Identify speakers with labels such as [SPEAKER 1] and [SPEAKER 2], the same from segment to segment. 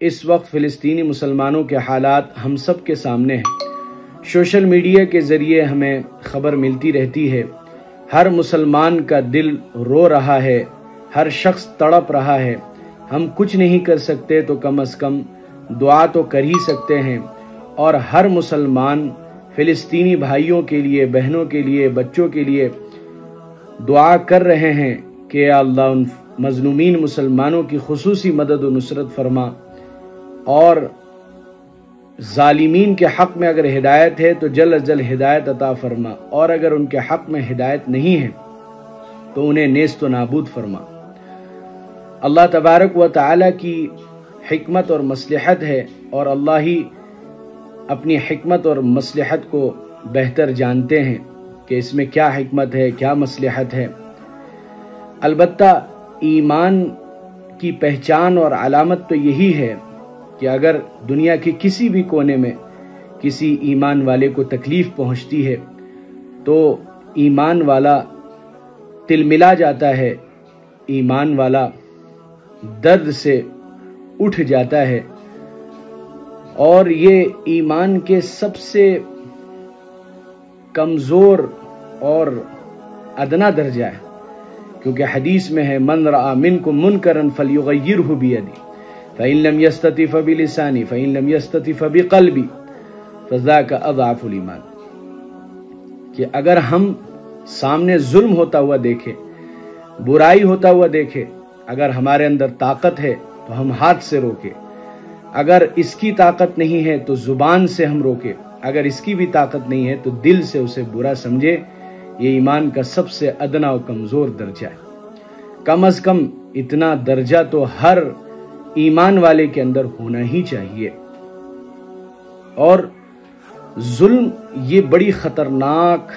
[SPEAKER 1] اس وقت فلسطینی مسلمانوں کے حالات ہم سب کے سامنے ہیں۔ سوشل میڈیا کے ذریعے ہمیں خبر ملتی رہتی ہے۔ ہر مسلمان کا دل رو رہا ہے، ہر شخص تڑپ رہا ہے۔ ہم کچھ نہیں کر سکتے تو کم از کم دعا تو کر ہی سکتے ہیں، اور ہر مسلمان فلسطینی بھائیوں کے لیے، بہنوں کے لیے، بچوں کے لیے دعا کر رہے ہیں کہ یا اللہ ان مظلومین مسلمانوں کی خصوصی مدد و نصرت فرما، اور ظالمین کے حق میں اگر ہدایت ہے تو جلد از جلد ہدایت عطا فرما، اور اگر ان کے حق میں ہدایت نہیں ہے تو انہیں نیست و نابود فرما۔ اللہ تبارک و تعالی کی حکمت اور مصلحت ہے، اور اللہ ہی اپنی حکمت اور مصلحت کو بہتر جانتے ہیں کہ اس میں کیا حکمت ہے، کیا مصلحت ہے۔ البتہ ایمان کی پہچان اور علامت تو یہی ہے کہ اگر دنیا کے کسی بھی کونے میں کسی ایمان والے کو تکلیف پہنچتی ہے تو ایمان والا تلملا جاتا ہے، ایمان والا درد سے اٹھ جاتا ہے، اور یہ ایمان کے سب سے کمزور اور ادنا درجہ ہے، کیونکہ حدیث میں ہے من رأى منکم منکرا فلیغیرہ بیدی فإن لم يستطع فبلسانه فإن لم يستطع فبقلبی فذاک اضعف الایمان، کہ اگر ہم سامنے ظلم ہوتا ہوا دیکھیں، برائی ہوتا ہوا دیکھیں، اگر ہمارے اندر طاقت ہے تو ہم ہاتھ سے روکیں، اگر اس کی طاقت نہیں ہے تو زبان سے ہم روکیں، اگر اس کی بھی طاقت نہیں ہے تو دل سے اسے برا سمجھے، یہ ایمان کا سب سے ادنا و کمزور درجہ ہے۔ کم از کم اتنا درجہ تو ہر ایمان والے کے اندر ہونا ہی چاہیے۔ اور ظلم یہ بڑی خطرناک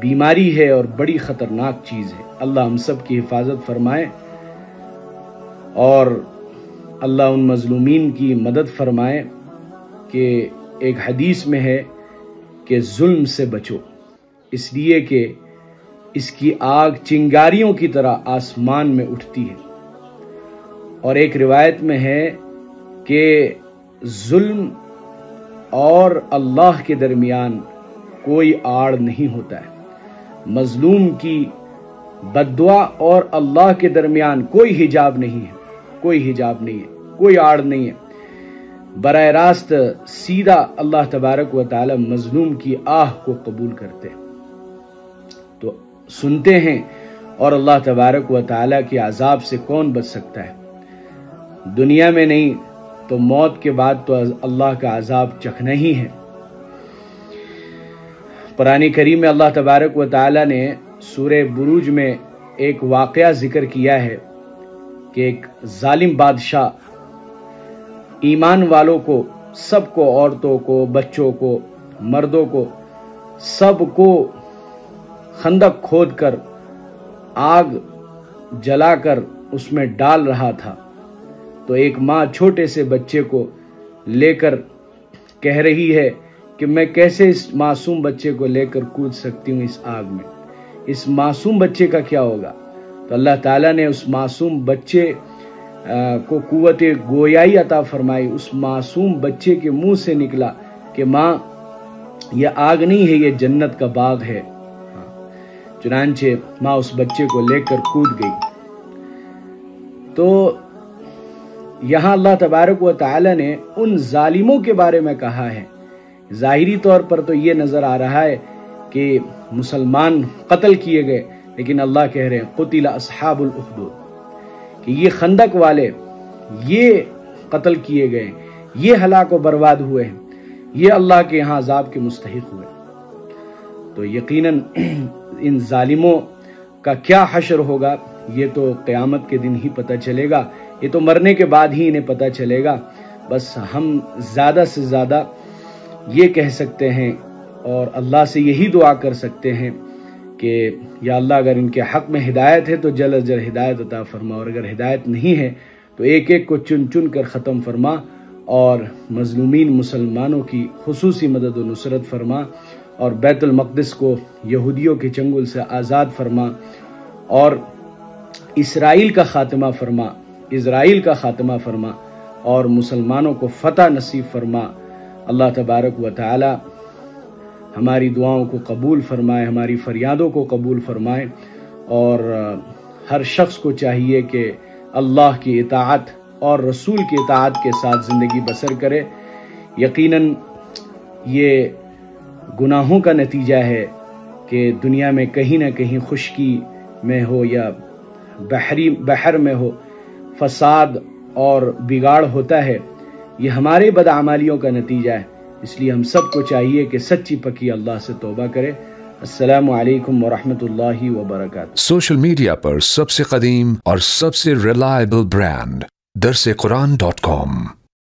[SPEAKER 1] بیماری ہے اور بڑی خطرناک چیز ہے۔ اللہ ہم سب کی حفاظت فرمائے، اور اللہ ان مظلومین کی مدد فرمائے کہ ایک حدیث میں ہے کہ ظلم سے بچو، اس لیے کہ اس کی آگ چنگاریوں کی طرح آسمان میں اٹھتی ہے، اور ایک روایت میں ہے کہ ظلم اور اللہ کے درمیان کوئی آڑ نہیں ہوتا ہے، مظلوم کی بد دعا اور اللہ کے درمیان کوئی حجاب نہیں ہے، کوئی حجاب نہیں ہے، کوئی آڑ نہیں ہے، براہ راست سیدھا اللہ تبارک و تعالی مظلوم کی آہ کو قبول کرتے ہیں، تو سنتے ہیں، اور اللہ تبارک و تعالی کے عذاب سے کون بچ سکتا ہے؟ دنیا میں نہیں تو موت کے بعد تو اللہ کا عذاب چکھنا ہی ہے۔ قرآن کریم میں اللہ تبارک و تعالی نے سورہ بروج میں ایک واقعہ ذکر کیا ہے کہ ایک ظالم بادشاہ ایمان والوں کو، سب کو، عورتوں کو، بچوں کو، مردوں کو، سب کو خندق کھود کر آگ جلا کر اس میں ڈال رہا تھا، تو ایک ماں چھوٹے سے بچے کو لے کر کہہ رہی ہے کہ میں کیسے اس معصوم بچے کو لے کر کود سکتی ہوں اس آگ میں، اس معصوم بچے کا کیا ہوگا؟ تو اللہ تعالیٰ نے اس معصوم بچے کو قوت گویائی عطا فرمائی، اس معصوم بچے کے منہ سے نکلا کہ ماں یہ آگ نہیں ہے، یہ جنت کا باغ ہے۔ چنانچہ ماں اس بچے کو لے کر کود گئی۔ تو یہاں اللہ تبارک و تعالی نے ان ظالموں کے بارے میں کہا ہے، ظاہری طور پر تو یہ نظر آ رہا ہے کہ مسلمان قتل کیے گئے، لیکن اللہ کہہ رہے ہیں قتل اصحاب الاخدود، کہ یہ خندق والے یہ قتل کیے گئے، یہ ہلاک و برباد ہوئے ہیں، یہ اللہ کے یہاں عذاب کے مستحق ہوئے۔ تو یقیناً ان ظالموں کا کیا حشر ہوگا یہ تو قیامت کے دن ہی پتہ چلے گا، یہ تو مرنے کے بعد ہی انہیں پتہ چلے گا۔ بس ہم زیادہ سے زیادہ یہ کہہ سکتے ہیں اور اللہ سے یہی دعا کر سکتے ہیں کہ یا اللہ اگر ان کے حق میں ہدایت ہے تو جلد از جلد ہدایت عطا فرما، اور اگر ہدایت نہیں ہے تو ایک ایک کو چن چن کر ختم فرما، اور مظلومین مسلمانوں کی خصوصی مدد و نصرت فرما، اور بیت المقدس کو یہودیوں کے چنگل سے آزاد فرما، اور اسرائیل کا خاتمہ فرما، اسرائیل کا خاتمہ فرما، اور مسلمانوں کو فتح نصیب فرما۔ اللہ تبارک و تعالی ہماری دعاؤں کو قبول فرمائے، ہماری فریادوں کو قبول فرمائے، اور ہر شخص کو چاہیے کہ اللہ کی اطاعت اور رسول کی اطاعت کے ساتھ زندگی بسر کرے۔ یقیناً یہ گناہوں کا نتیجہ ہے کہ دنیا میں کہیں نہ کہیں خشکی میں ہو یا بحر میں ہو فساد اور بگاڑ ہوتا ہے، یہ ہمارے بدعمالیوں کا نتیجہ ہے۔ اس لیے ہم سب کو چاہیے کہ سچی پکی اللہ سے توبہ کرے۔ السلام علیکم ورحمۃ اللہ وبرکاتہ۔
[SPEAKER 2] سوشل میڈیا پر سب سے قدیم اور سب سے ریلائبل برانڈ درسقرآن.com